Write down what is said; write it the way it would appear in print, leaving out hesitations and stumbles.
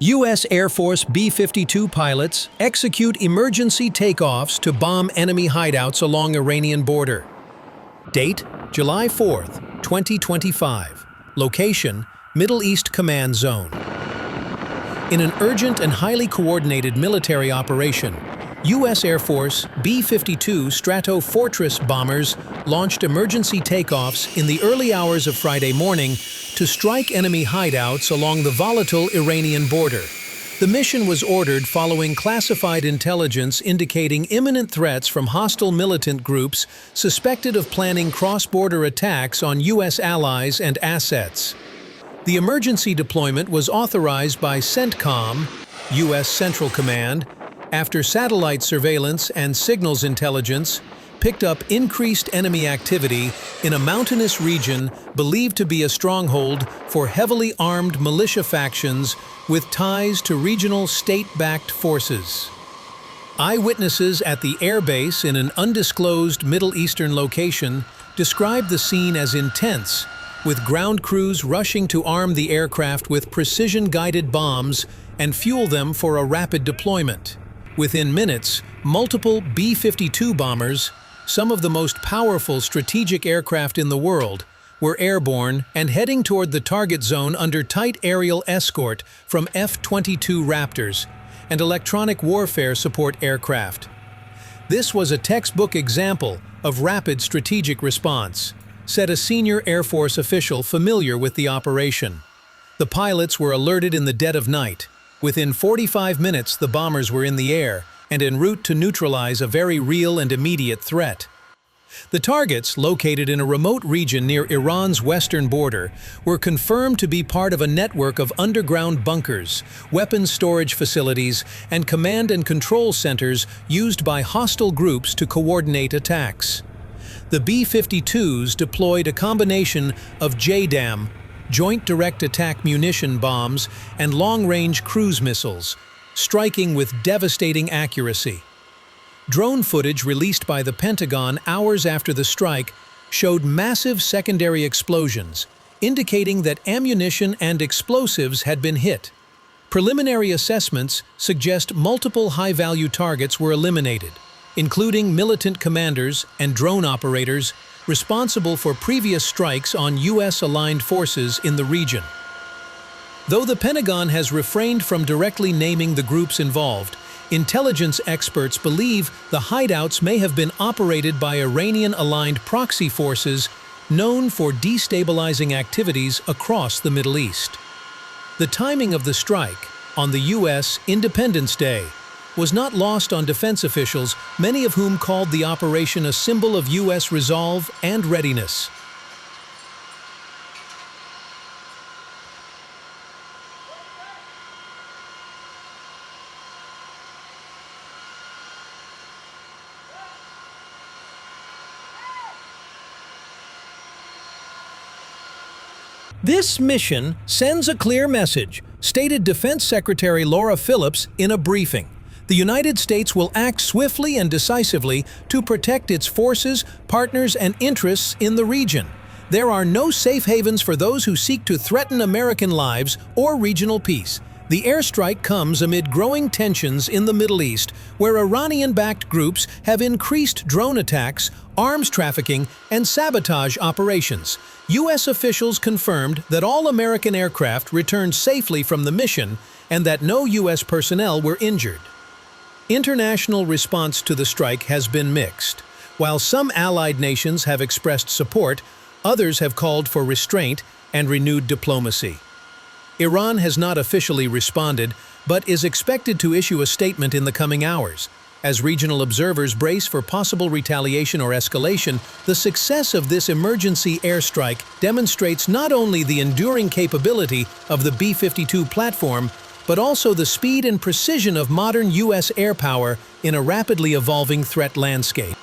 U.S. Air Force B-52 pilots execute emergency takeoffs to bomb enemy hideouts along Iranian border. Date, July 4th, 2025. Location, Middle East Command Zone. In an urgent and highly coordinated military operation, U.S. Air Force B-52 Stratofortress bombers launched emergency takeoffs in the early hours of Friday morning to strike enemy hideouts along the volatile Iranian border. The mission was ordered following classified intelligence indicating imminent threats from hostile militant groups suspected of planning cross-border attacks on U.S. allies and assets. The emergency deployment was authorized by CENTCOM, U.S. Central Command, after satellite surveillance and signals intelligence picked up increased enemy activity in a mountainous region believed to be a stronghold for heavily armed militia factions with ties to regional state-backed forces. Eyewitnesses at the airbase in an undisclosed Middle Eastern location described the scene as intense, with ground crews rushing to arm the aircraft with precision-guided bombs and fuel them for a rapid deployment. Within minutes, multiple B-52 bombers, some of the most powerful strategic aircraft in the world, were airborne and heading toward the target zone under tight aerial escort from F-22 Raptors and electronic warfare support aircraft. This was a textbook example of rapid strategic response, said a senior Air Force official familiar with the operation. The pilots were alerted in the dead of night. Within 45 minutes, the bombers were in the air and en route to neutralize a very real and immediate threat. The targets, located in a remote region near Iran's western border, were confirmed to be part of a network of underground bunkers, weapons storage facilities, and command and control centers used by hostile groups to coordinate attacks. The B-52s deployed a combination of JDAM, Joint Direct Attack Munition bombs, and long-range cruise missiles, striking with devastating accuracy. Drone footage released by the Pentagon hours after the strike showed massive secondary explosions, indicating that ammunition and explosives had been hit. Preliminary assessments suggest multiple high-value targets were eliminated, including militant commanders and drone operators responsible for previous strikes on U.S.-aligned forces in the region. Though the Pentagon has refrained from directly naming the groups involved, intelligence experts believe the hideouts may have been operated by Iranian-aligned proxy forces known for destabilizing activities across the Middle East. The timing of the strike, on the U.S. Independence Day, was not lost on defense officials, many of whom called the operation a symbol of U.S. resolve and readiness. This mission sends a clear message, stated Defense Secretary Laura Phillips in a briefing. The United States will act swiftly and decisively to protect its forces, partners, and interests in the region. There are no safe havens for those who seek to threaten American lives or regional peace. The airstrike comes amid growing tensions in the Middle East, where Iranian-backed groups have increased drone attacks, arms trafficking, and sabotage operations. U.S. officials confirmed that all American aircraft returned safely from the mission and that no U.S. personnel were injured. International response to the strike has been mixed. While some allied nations have expressed support, others have called for restraint and renewed diplomacy. Iran has not officially responded, but is expected to issue a statement in the coming hours. As regional observers brace for possible retaliation or escalation, the success of this emergency airstrike demonstrates not only the enduring capability of the B-52 platform, but also the speed and precision of modern U.S. air power in a rapidly evolving threat landscape.